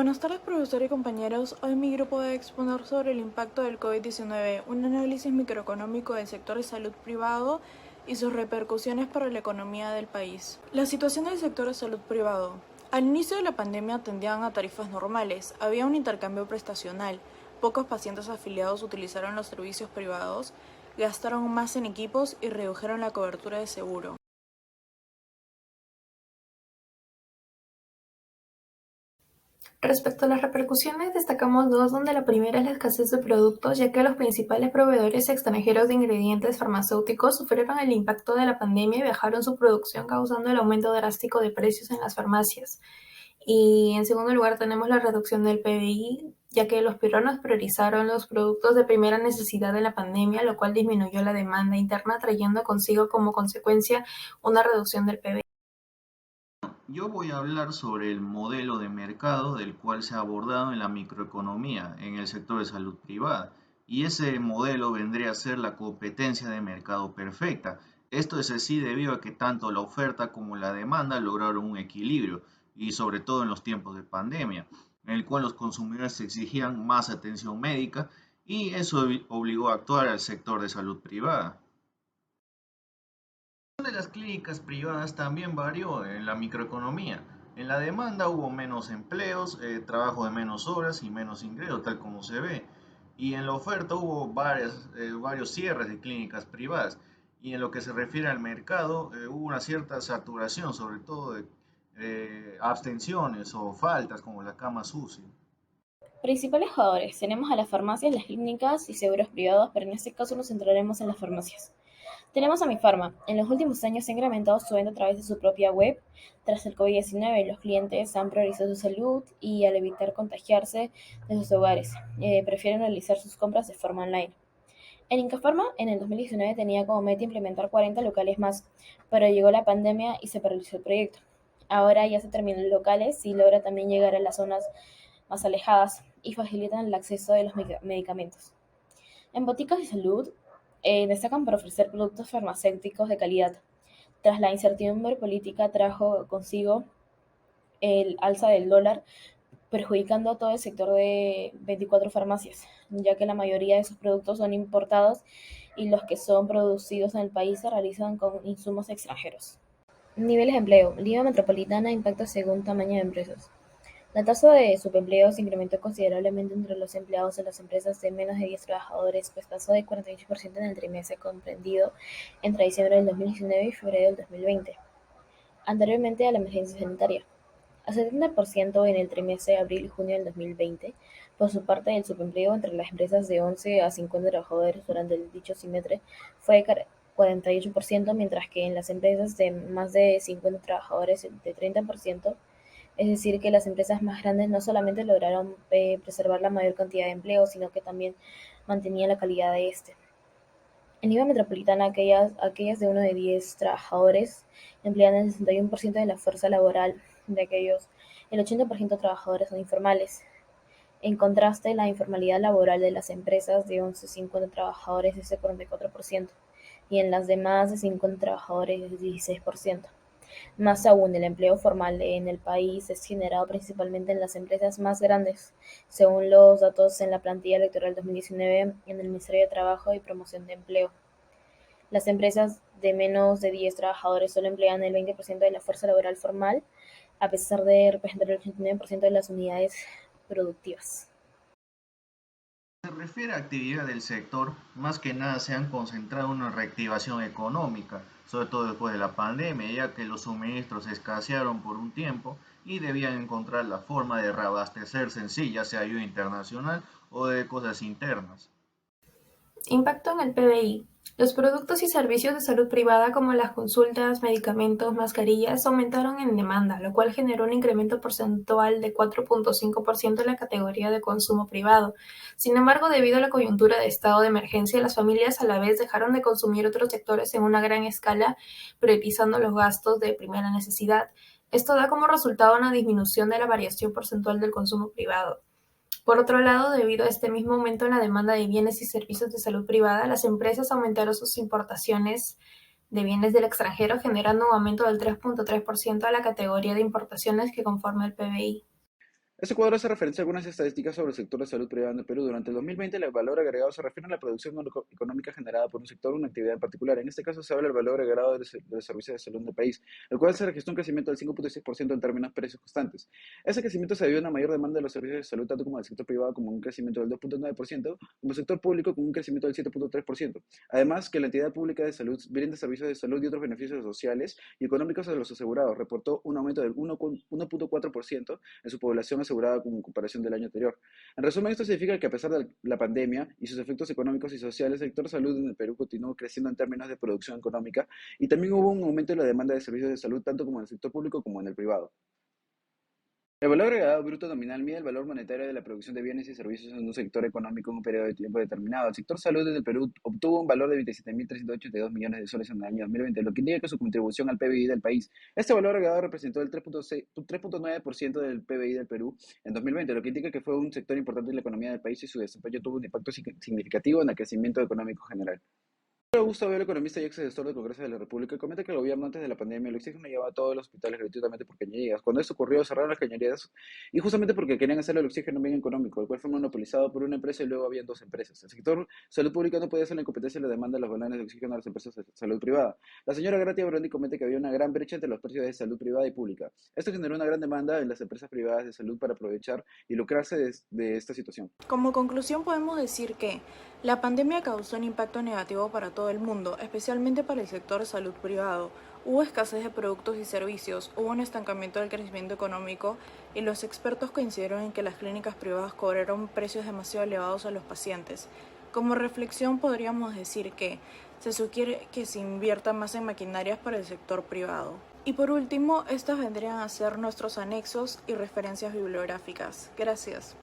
Buenas tardes, profesor y compañeros. Hoy mi grupo va a exponer sobre el impacto del COVID-19, un análisis microeconómico del sector de salud privado y sus repercusiones para la economía del país. La situación del sector de salud privado. Al inicio de la pandemia atendían a tarifas normales, había un intercambio prestacional, pocos pacientes afiliados utilizaron los servicios privados, gastaron más en equipos y redujeron la cobertura de seguro. Respecto a las repercusiones, destacamos dos, donde la primera es la escasez de productos, ya que los principales proveedores extranjeros de ingredientes farmacéuticos sufrieron el impacto de la pandemia y bajaron su producción, causando el aumento drástico de precios en las farmacias. Y en segundo lugar tenemos la reducción del PBI, ya que los peruanos priorizaron los productos de primera necesidad en la pandemia, lo cual disminuyó la demanda interna, trayendo consigo como consecuencia una reducción del PBI. Yo voy a hablar sobre el modelo de mercado del cual se ha abordado en la microeconomía en el sector de salud privada. Y ese modelo vendría a ser la competencia de mercado perfecta. Esto es así debido a que tanto la oferta como la demanda lograron un equilibrio, y sobre todo en los tiempos de pandemia, en el cual los consumidores exigían más atención médica y eso obligó a actuar al sector de salud privada. De las clínicas privadas también varió en la microeconomía. En la demanda hubo menos empleos, trabajo de menos horas y menos ingresos, tal como se ve. Y en la oferta hubo varios cierres de clínicas privadas. Y en lo que se refiere al mercado, hubo una cierta saturación, sobre todo de abstenciones o faltas como la cama UCI. Principales jugadores. Tenemos a las farmacias, las clínicas y seguros privados, pero en este caso nos centraremos en las farmacias. Tenemos a Mi Farma. En los últimos años ha incrementado su venta a través de su propia web. Tras el COVID-19, los clientes han priorizado su salud y al evitar contagiarse de sus hogares, prefieren realizar sus compras de forma online. En Incafarma, en el 2019 tenía como meta implementar 40 locales más, pero llegó la pandemia y se paralizó el proyecto. Ahora ya se terminan los locales y logra también llegar a las zonas más alejadas y facilitan el acceso de los medicamentos. En boticas de salud, destacan por ofrecer productos farmacéuticos de calidad. Tras la incertidumbre política trajo consigo el alza del dólar, perjudicando a todo el sector de 24 farmacias, ya que la mayoría de sus productos son importados y los que son producidos en el país se realizan con insumos extranjeros. Niveles de empleo. Lima Metropolitana impacta según tamaño de empresas. La tasa de subempleo se incrementó considerablemente entre los empleados de las empresas de menos de 10 trabajadores, pues pasó de 48% en el trimestre comprendido entre diciembre del 2019 y febrero del 2020, anteriormente a la emergencia sanitaria, a 70% en el trimestre de abril y junio del 2020. Por su parte, el subempleo entre las empresas de 11 a 50 trabajadores durante el dicho trimestre fue de 48%, mientras que en las empresas de más de 50 trabajadores de 30%. Es decir, que las empresas más grandes no solamente lograron preservar la mayor cantidad de empleo, sino que también mantenían la calidad de este. En Lima Metropolitana, aquellas de 1 de 10 trabajadores emplean el 61% de la fuerza laboral de aquellos. El 80% de trabajadores son informales. En contraste, la informalidad laboral de las empresas de 11 a 50 trabajadores es de 44% y en las de más de 50 trabajadores es de 16%. Más aún, el empleo formal en el país es generado principalmente en las empresas más grandes, según los datos en la plantilla electoral 2019 en el Ministerio de Trabajo y Promoción de Empleo. Las empresas de menos de 10 trabajadores solo emplean el 20% de la fuerza laboral formal, a pesar de representar el 89% de las unidades productivas. Se refiere a actividad del sector, más que nada se han concentrado en una reactivación económica, sobre todo después de la pandemia, ya que los suministros escasearon por un tiempo y debían encontrar la forma de reabastecerse en sí, ya sea ayuda internacional o de cosas internas. Impacto en el PBI. Los productos y servicios de salud privada como las consultas, medicamentos, mascarillas aumentaron en demanda, lo cual generó un incremento porcentual de 4.5% en la categoría de consumo privado. Sin embargo, debido a la coyuntura de estado de emergencia, las familias a la vez dejaron de consumir otros sectores en una gran escala, priorizando los gastos de primera necesidad. Esto da como resultado una disminución de la variación porcentual del consumo privado. Por otro lado, debido a este mismo aumento en la demanda de bienes y servicios de salud privada, las empresas aumentaron sus importaciones de bienes del extranjero, generando un aumento del 3.3% a la categoría de importaciones que conforma el PBI. Este cuadro hace referencia a algunas estadísticas sobre el sector de salud privada en el Perú. Durante el 2020, el valor agregado se refiere a la producción económica generada por un sector o una actividad en particular. En este caso, se habla del valor agregado de los servicios de salud del país, el cual se registró un crecimiento del 5.6% en términos precios constantes. Ese crecimiento se debió a una mayor demanda de los servicios de salud, tanto como del sector privado, como un crecimiento del 2.9%, como el sector público, con un crecimiento del 7.3%. Además, que la entidad pública de salud brinda servicios de salud y otros beneficios sociales y económicos a los asegurados, reportó un aumento del 1.4% en su población asegurada en comparación del año anterior. En resumen, esto significa que a pesar de la pandemia y sus efectos económicos y sociales, el sector salud en el Perú continuó creciendo en términos de producción económica y también hubo un aumento en la demanda de servicios de salud tanto como en el sector público como en el privado. El valor agregado bruto nominal mide el valor monetario de la producción de bienes y servicios en un sector económico en un periodo de tiempo determinado. El sector salud en el Perú obtuvo un valor de 27.382 millones de soles en el año 2020, lo que indica que su contribución al PBI del país. Este valor agregado representó el 3.9% del PBI del Perú en 2020, lo que indica que fue un sector importante en la economía del país y su desempeño tuvo un impacto significativo en el crecimiento económico general. Augusto Velo, economista y ex asesor del Congreso de la República, comenta que el gobierno antes de la pandemia el oxígeno llevaba a todos los hospitales gratuitamente por cañerías. Cuando esto ocurrió, cerraron las cañerías y justamente porque querían hacer el oxígeno bien económico, el cual fue monopolizado por una empresa y luego habían dos empresas. El sector salud pública no podía hacer la incompetencia y la demanda de los balones de oxígeno a las empresas de salud privada. La señora Gratia Brondi comenta que había una gran brecha entre los precios de salud privada y pública. Esto generó una gran demanda en las empresas privadas de salud para aprovechar y lucrarse de esta situación. Como conclusión podemos decir que la pandemia causó un impacto negativo para todo el mundo, especialmente para el sector salud privado. Hubo escasez de productos y servicios, hubo un estancamiento del crecimiento económico y los expertos coincidieron en que las clínicas privadas cobraron precios demasiado elevados a los pacientes. Como reflexión podríamos decir que se sugiere que se invierta más en maquinarias para el sector privado. Y por último, estas vendrían a ser nuestros anexos y referencias bibliográficas. Gracias.